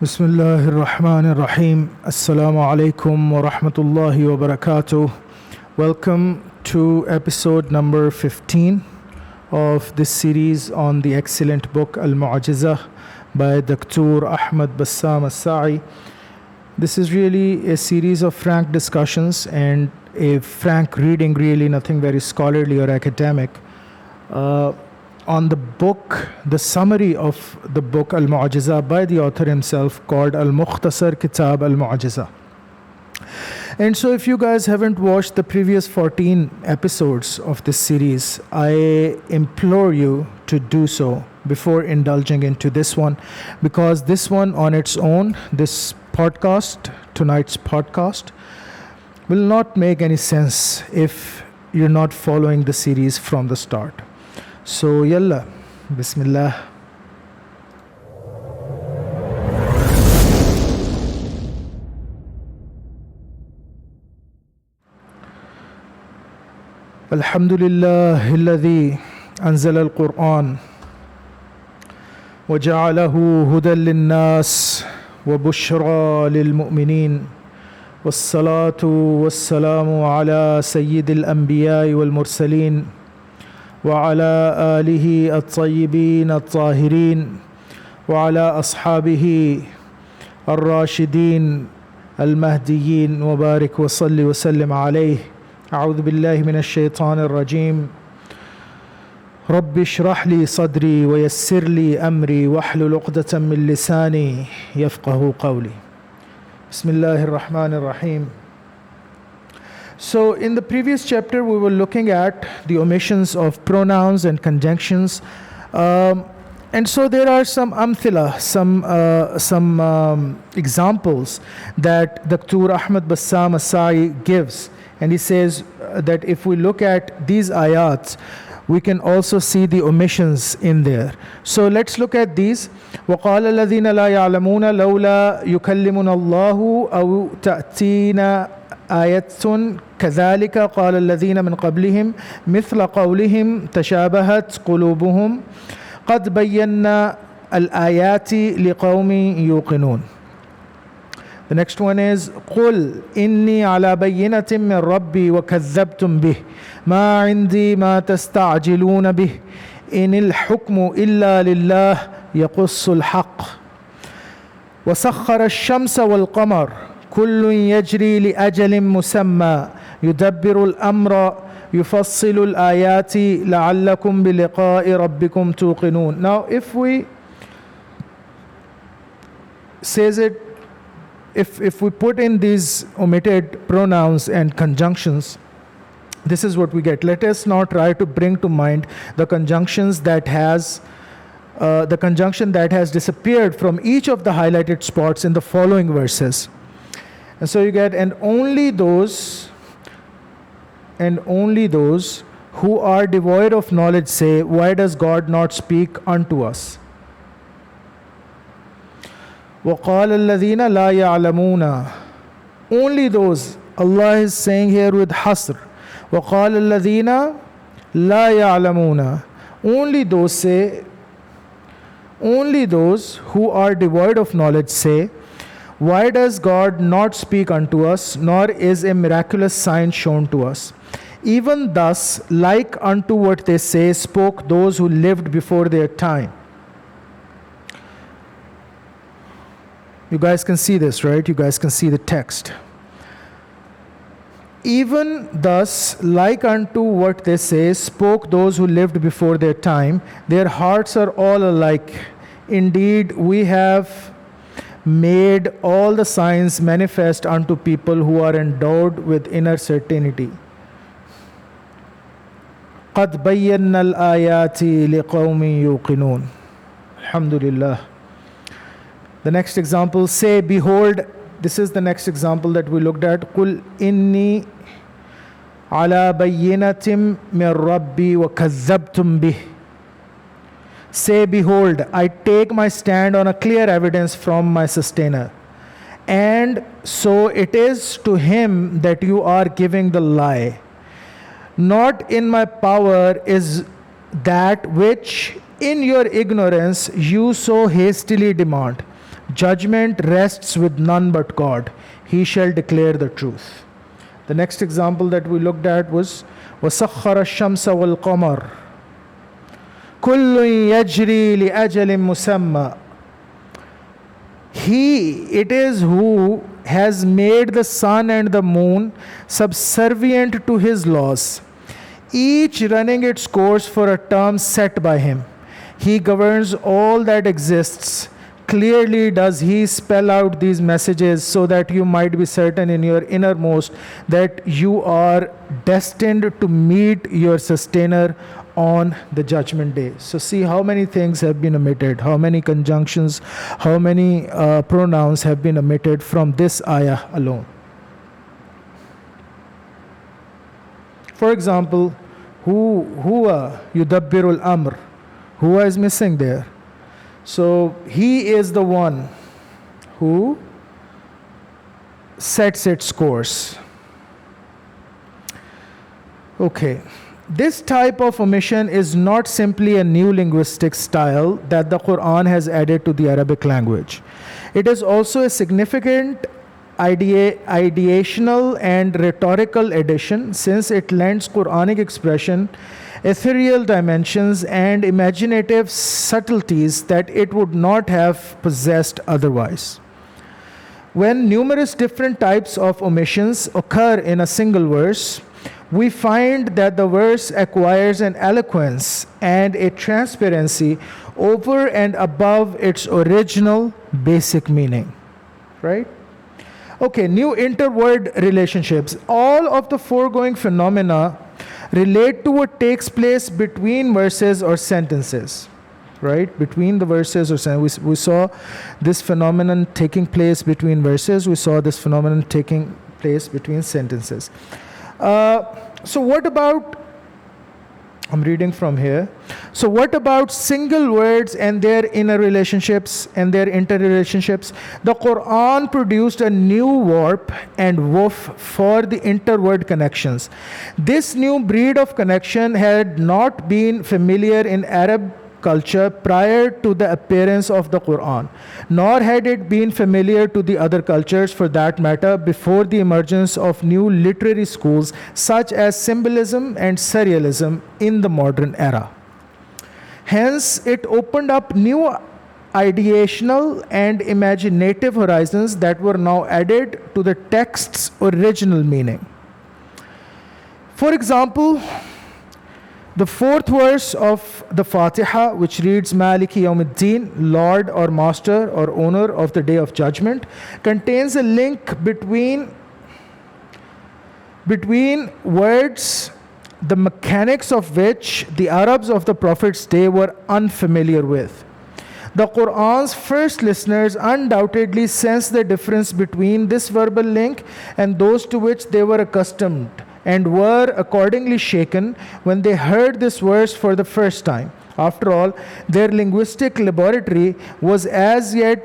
بسم الله الرحمن الرحيم. Assalamu alaikum wa rahmatullahi wa barakatuh. Welcome to episode number 15 of this series on the excellent book Al-Mu'ajizah by Dr. Ahmad Bassam Saeh. This is really a series of frank discussions and a frank reading, really nothing very scholarly or academic, on the book, the summary of the book Al-Mu'ajizah by the author himself, called Al-Muktasar, Kitab Al-Mu'ajizah. And so if you guys haven't watched the previous 14 episodes of this series, I implore you to do so before indulging into this one, because this one on its own, this podcast, tonight's podcast, will not make any sense if you're not following the series from the start. So, yalla, bismillah. Alhamdulillah, alladhi anzala al-Qur'an wa ja'alahu hudan lin-nas wa bushra lil-mu'minin was-salatu was-salamu ala sayyidil anbiya'i wal-mursaleen وعلى آله الطيبين الطاهرين وعلى أصحابه الراشدين المهديين وبارك وصل وسلم عليه. أعوذ بالله من الشيطان الرجيم. رب اشرح لي صدري ويسر لي أمري واحلل عقدة من لساني يفقه قولي. بسم الله الرحمن الرحيم. So in the previous chapter, we were looking at the omissions of pronouns and conjunctions. And so there are some amthila, some examples that Dr. Ahmad Bassam Saeh gives. And he says that if we look at these ayats, we can also see the omissions in there. So let's look at these. وَقَالَ الَّذِينَ لَا يَعْلَمُونَ لَوْلَا يُكَلِّمُنَ اللَّهُ أَوْ تَأْتِينَا آيَةٌ كذلك قال الذين من قبلهم مثل قولهم تشابهت قلوبهم قد بينا الآيات لقوم يوقنون. The next one is قل إني على بينة من ربي وكذبتم به ما عندي ما تستعجلون به إن الحكم إلا لله يقص الحق وسخر الشمس والقمر كل يجري لأجل مسمى يدبر الأمر يفصل الآيات لعلكم بلقاء ربكم توقنون. Now if we says it, if we put in these omitted pronouns and conjunctions, this is what we get. Let us now try to bring to mind the conjunctions that has the conjunction that has disappeared from each of the highlighted spots in the following verses. And so you get, and only those who are devoid of knowledge say, why does God not speak unto us? وَقَالَ الَّذِينَ لَا يَعْلَمُونَ. Only those, Allah is saying here with hasr. وَقَالَ الَّذِينَ لَا يَعْلَمُونَ. Only those who are devoid of knowledge say, why does God not speak unto us, nor is a miraculous sign shown to us? Even thus, like unto what they say, spoke those who lived before their time. You guys can see this, right? You guys can see the text. Even thus, like unto what they say, spoke those who lived before their time. Their hearts are all alike. Indeed, we have made all the signs manifest unto people who are endowed with inner certainty. قَدْ بَيَّنَّا الْآيَاتِ لِقَوْمٍ يُوقِنُونَ. Alhamdulillah. The next example, say, behold, this is the next example that we looked at. قُلْ إِنِّي عَلَى بَيِّنَةٍ مِّن رَبِّي وَكَذَّبْتُمْ بِهِ. Say, behold, I take my stand on a clear evidence from my sustainer. And so it is to him that you are giving the lie. Not in my power is that which in your ignorance you so hastily demand. Judgment rests with none but God. He shall declare the truth. The next example that we looked at was وَسَخَّرَ الشَّمْسَ وَالْقَمَرَ كُلٌّ يَجْرِي لِأَجَلٍ مُسَمَّى. It is who has made the sun and the moon subservient to his laws, each running its course for a term set by him. He governs all that exists. Clearly does he spell out these messages so that you might be certain in your innermost that you are destined to meet your sustainer on the judgment day. So see how many things have been omitted, how many conjunctions, how many pronouns have been omitted from this ayah alone. For example, huwa yudabbirul amr. Huwa is missing there. So he is the one who sets its course. Okay. This type of omission is not simply a new linguistic style that the Qur'an has added to the Arabic language. It is also a significant ideational and rhetorical addition, since it lends Quranic expression ethereal dimensions and imaginative subtleties that it would not have possessed otherwise. When numerous different types of omissions occur in a single verse, we find that the verse acquires an eloquence and a transparency over and above its original basic meaning. Right? Okay, new interword relationships. All of the foregoing phenomena relate to what takes place between verses or sentences. Right? Between the verses or sentences. We saw this phenomenon taking place between verses. We saw this phenomenon taking place between sentences. So what about, I'm reading from here. So what about single words and their inner relationships and their interrelationships? The Qur'an produced a new warp and woof for the interword connections. This new breed of connection had not been familiar in Arab culture prior to the appearance of the Qur'an, nor had it been familiar to the other cultures for that matter before the emergence of new literary schools such as symbolism and surrealism in the modern era. Hence, it opened up new ideational and imaginative horizons that were now added to the text's original meaning. For example, the fourth verse of the Fatiha, which reads Maliki Yawmiddin, Lord or Master or Owner of the Day of Judgment, contains a link between words, the mechanics of which the Arabs of the Prophet's day were unfamiliar with. The Qur'an's first listeners undoubtedly sensed the difference between this verbal link and those to which they were accustomed, and were accordingly shaken when they heard this verse for the first time. After all, their linguistic laboratory was as yet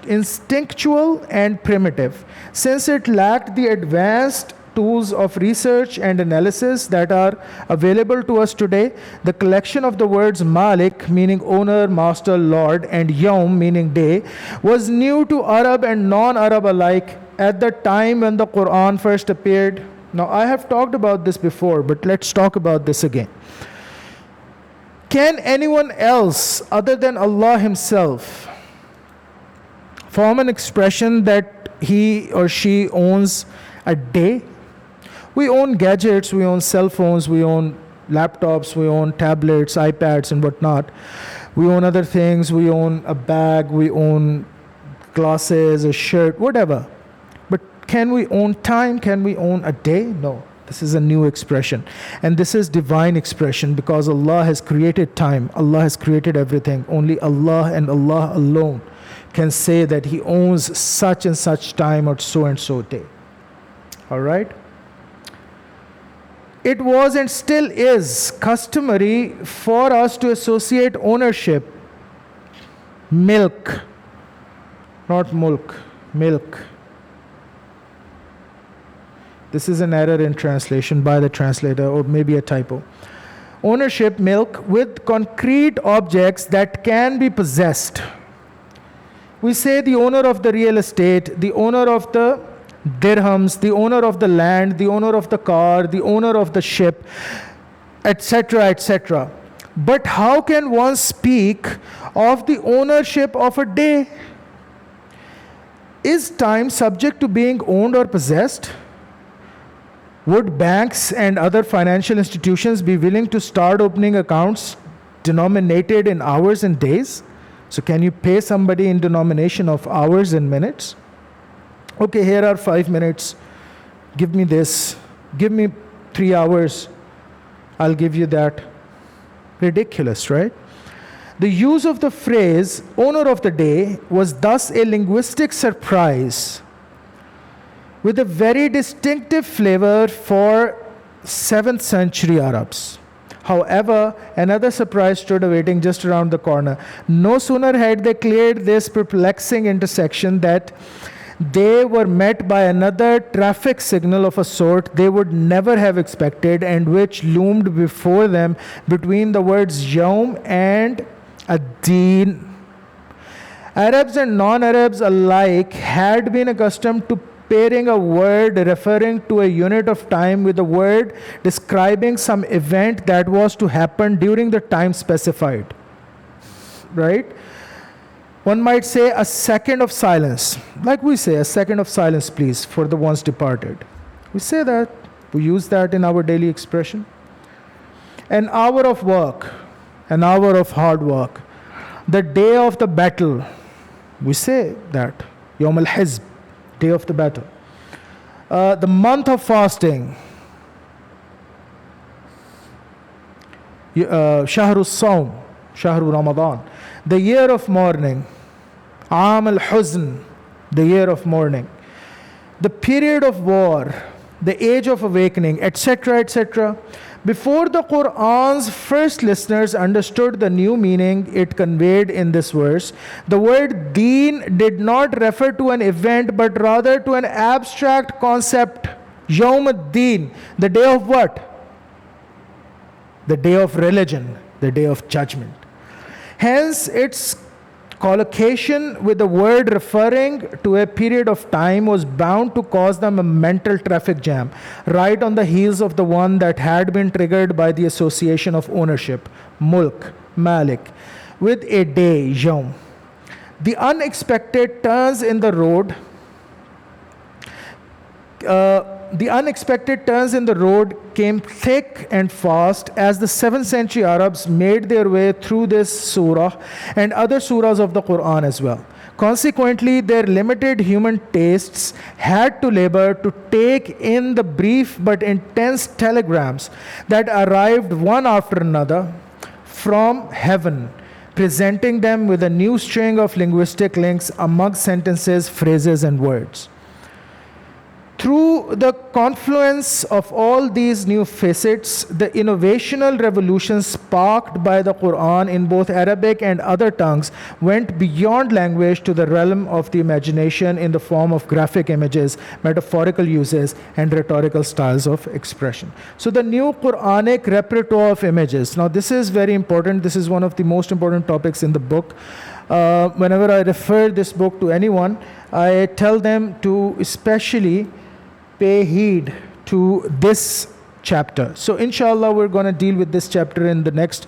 instinctual and primitive, since it lacked the advanced tools of research and analysis that are available to us today. The collection of the words Malik, meaning owner, master, lord, and Yawm, meaning day, was new to Arab and non-Arab alike at the time when the Qur'an first appeared. Now, I have talked about this before, but let's talk about this again. Can anyone else other than Allah Himself form an expression that he or she owns a day? We own gadgets, we own cell phones, we own laptops, we own tablets, iPads, and whatnot. We own other things, we own a bag, we own glasses, a shirt, whatever. Can we own time? Can we own a day? No. This is a new expression. And this is divine expression because Allah has created time. Allah has created everything. Only Allah and Allah alone can say that He owns such and such time or so and so day. All right? It was and still is customary for us to associate ownership, milk, not mulk, milk. This is an error in translation by the translator, or maybe a typo. Ownership, milk, with concrete objects that can be possessed. We say the owner of the real estate, the owner of the dirhams, the owner of the land, the owner of the car, the owner of the ship, etc., etc. But how can one speak of the ownership of a day? Is time subject to being owned or possessed? Would banks and other financial institutions be willing to start opening accounts denominated in hours and days? So can you pay somebody in denomination of hours and minutes? Okay, here are 5 minutes. Give me this. Give me 3 hours. I'll give you that. Ridiculous, right? The use of the phrase owner of the day was thus a linguistic surprise with a very distinctive flavor for 7th century Arabs. However, another surprise stood awaiting just around the corner. No sooner had they cleared this perplexing intersection that they were met by another traffic signal of a sort they would never have expected, and which loomed before them between the words Yawm and Ad-Din. Arabs and non-Arabs alike had been accustomed to pairing a word referring to a unit of time with a word describing some event that was to happen during the time specified. Right? One might say a second of silence. Like we say, a second of silence, please, for the ones departed. We say that. We use that in our daily expression. An hour of work, an hour of hard work. The day of the battle. We say that. Yawm al-Hizb, day of the battle. The month of fasting. Shahru Sawm, Shahru Ramadan. The year of mourning. Aam al-Huzn, the year of mourning. The period of war, the age of awakening, etc., etc. Before the Qur'an's first listeners understood the new meaning it conveyed in this verse, the word deen did not refer to an event but rather to an abstract concept. Yawm ad-Din, the day of what? The day of religion, the day of judgment. Hence, its collocation with the word referring to a period of time was bound to cause them a mental traffic jam, right on the heels of the one that had been triggered by the association of ownership, mulk, malik, with a day, yawm. The unexpected turns in the road came thick and fast as the 7th century Arabs made their way through this surah and other surahs of the Qur'an as well. Consequently, their limited human tastes had to labor to take in the brief but intense telegrams that arrived one after another from heaven, presenting them with a new string of linguistic links amongst sentences, phrases, and words. Through the confluence of all these new facets, the innovational revolution sparked by the Qur'an in both Arabic and other tongues went beyond language to the realm of the imagination in the form of graphic images, metaphorical uses, and rhetorical styles of expression. So the new Quranic repertoire of images. Now this is very important. This is one of the most important topics in the book. Whenever I refer this book to anyone, I tell them to especially pay heed to this chapter. So inshallah, we're going to deal with this chapter in the next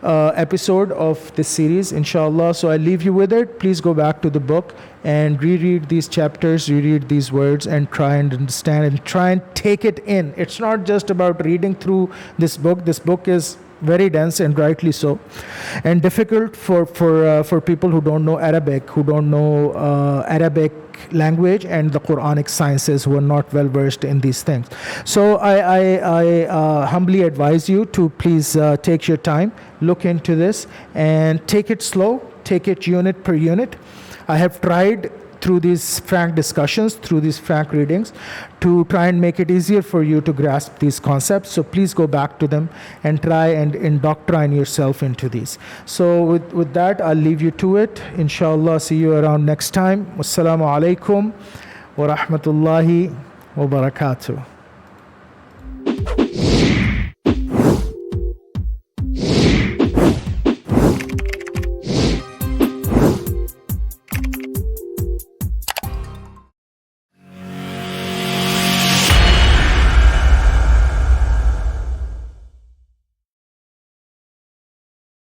episode of this series, inshallah. So I leave you with it. Please go back to the book and reread these chapters, reread these words, and try and understand and try and take it in. It's not just about reading through this book. This book is very dense, and rightly so, and difficult for people who don't know Arabic, who don't know Arabic language and the Quranic sciences, who are not well versed in these things. So I humbly advise you to please take your time, look into this, and take it slow, take it unit per unit. I have tried through these frank discussions, through these frank readings, to try and make it easier for you to grasp these concepts. So please go back to them and try and indoctrine yourself into these. So with that, I'll leave you to it. Inshallah, see you around next time. Wassalamu alaikum wa rahmatullahi wa barakatuh.